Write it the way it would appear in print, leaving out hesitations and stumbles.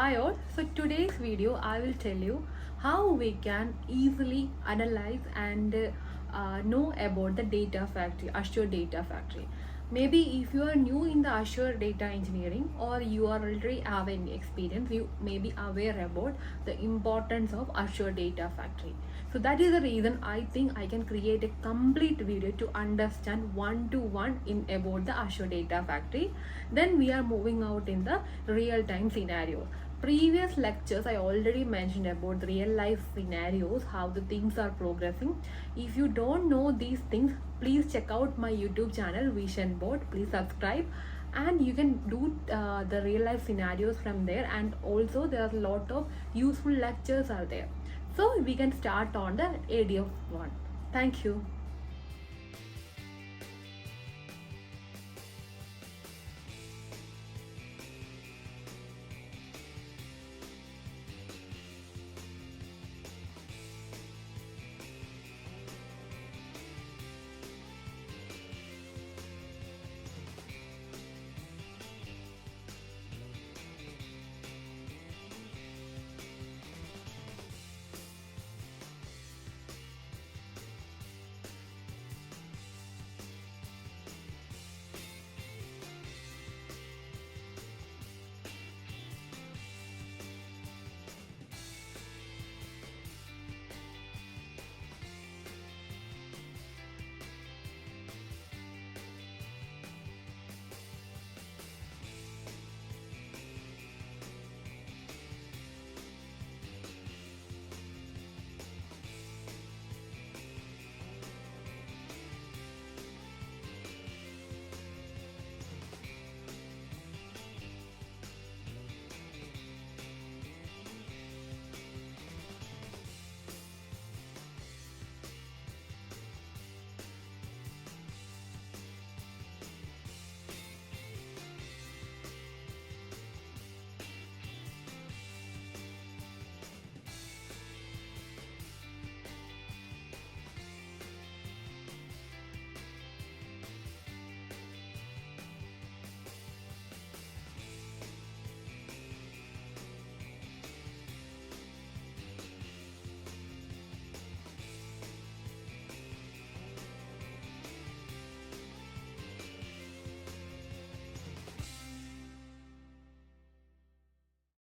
Hi all, so today's video I will tell you how we can easily analyze and know about the data factory, Azure data factory. Maybe if you are new in the Azure data engineering or you are already having experience, you may be aware about the importance of Azure data factory. So that is the reason I think I can create a complete video to understand one-to-one in about the Azure data factory. Then we are moving out in the real-time scenario. Previous lectures I already mentioned about the real life scenarios, how the things are progressing. If you don't know these things, please check out my YouTube channel Vision Board. Please subscribe and you can do the real life scenarios from there, and also there are a lot of useful lectures are there. So we can start on the ADF one. Thank you.